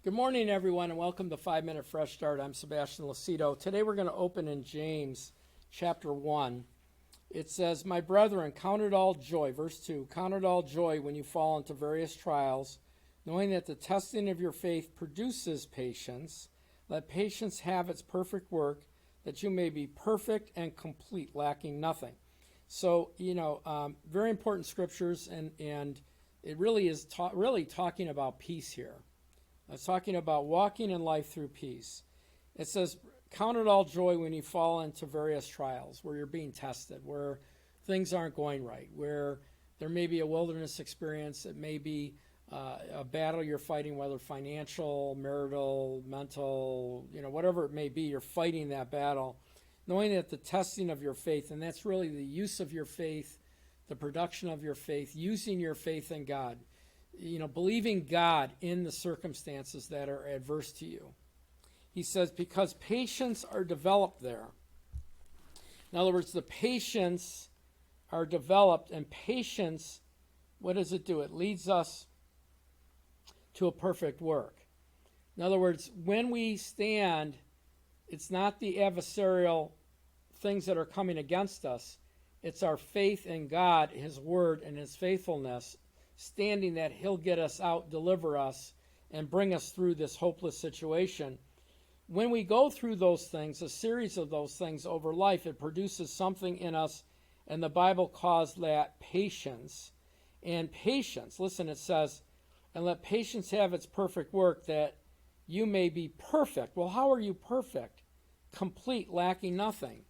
Good morning, everyone, and welcome to 5 Minute Fresh Start. I'm Sebastian Lucido. Today we're going to open in James chapter 1. It says, "My brethren, count it all joy," verse 2, "count it all joy when you fall into various trials, knowing that the testing of your faith produces patience. Let patience have its perfect work, that you may be perfect and complete, lacking nothing." So, very important scriptures, and it really is really talking about peace here. It's talking about walking in life through peace. It says, count it all joy when you fall into various trials, where you're being tested, where things aren't going right, where there may be a wilderness experience, it may be a battle you're fighting, whether financial, marital, mental, whatever it may be, you're fighting that battle, knowing that the testing of your faith, and that's really the use of your faith, the production of your faith, using your faith in God, believing God in the circumstances that are adverse to you. He says, because patience are developed there. In other words, the patience are developed, and patience, what does it do? It leads us to a perfect work. In other words, when we stand, it's not the adversarial things that are coming against us. It's our faith in God, His Word, and His faithfulness, standing that He'll get us out, deliver us, and bring us through this hopeless situation. When we go through those things, a series of those things over life, it produces something in us, and the Bible calls that patience. And patience, listen, it says, "And let patience have its perfect work, that you may be perfect." Well, how are you perfect? Complete, lacking nothing.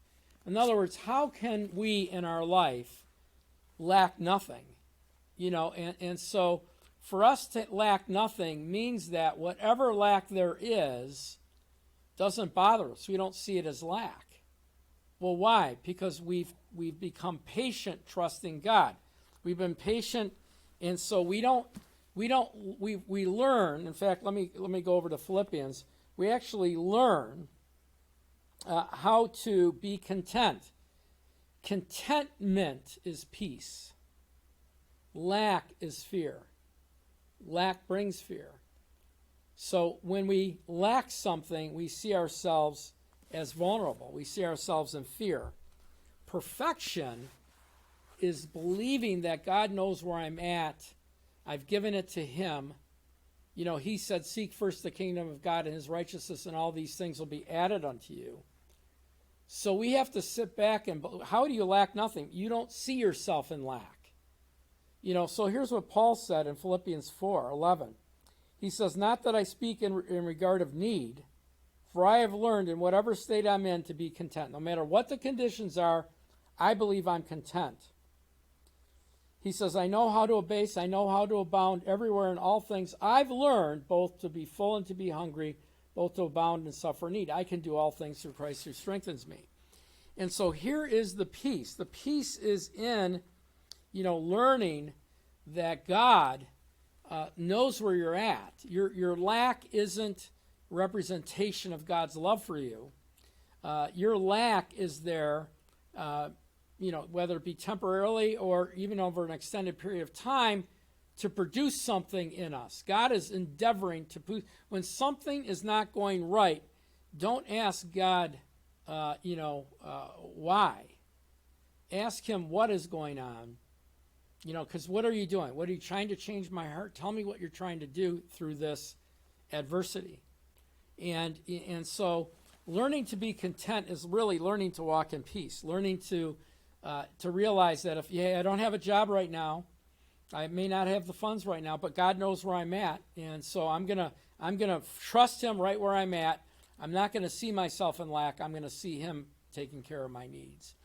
In other words, how can we in our life lack nothing? And so for us to lack nothing means that whatever lack there is doesn't bother us. We don't see it as lack. Well, why? Because we've become patient, trusting God. We've been patient, and so we learn. In fact, let me go over to Philippians. We actually learn how to be content. Contentment is peace. Lack is fear. Lack brings fear. So when we lack something, we see ourselves as vulnerable. We see ourselves in fear. Perfection is believing that God knows where I'm at. I've given it to Him. He said, "Seek first the kingdom of God and His righteousness, and all these things will be added unto you." So we have to sit back and, how do you lack nothing? You don't see yourself in lack. So here's what Paul said in Philippians 4:11. He says, "Not that I speak in regard of need, for I have learned in whatever state I'm in to be content." No matter what the conditions are, I believe I'm content. He says, "I know how to abase, I know how to abound everywhere in all things. I've learned both to be full and to be hungry, both to abound and suffer need. I can do all things through Christ who strengthens me." And so here is the peace. The peace is in learning that God knows where you're at. Your lack isn't representation of God's love for you. Your lack is there, whether it be temporarily or even over an extended period of time, to produce something in us. God is endeavoring to, when something is not going right, don't ask God, why. Ask Him what is going on. Because what are you doing? What are you trying to change my heart? Tell me what you're trying to do through this adversity. And so learning to be content is really learning to walk in peace, learning to realize that I don't have a job right now, I may not have the funds right now, but God knows where I'm at, and so I'm gonna trust Him right where I'm at. I'm not gonna see myself in lack. I'm gonna see Him taking care of my needs.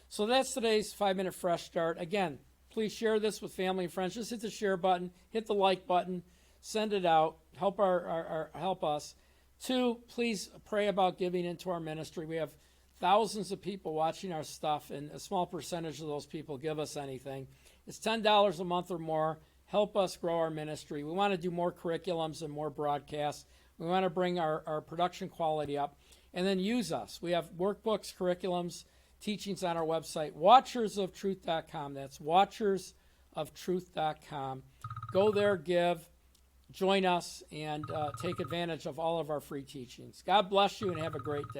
So that's today's 5-minute fresh start. Again, please share this with family and friends. Just hit the share button, hit the like button, send it out. Help help us. 2, please pray about giving into our ministry. We have thousands of people watching our stuff, and a small percentage of those people give us anything. It's $10 a month or more. Help us grow our ministry. We want to do more curriculums and more broadcasts. We want to bring our production quality up. And then use us. We have workbooks, curriculums, teachings on our website, watchersoftruth.com. That's watchersoftruth.com. Go there, give. join us and take advantage of all of our free teachings. God bless you and have a great day.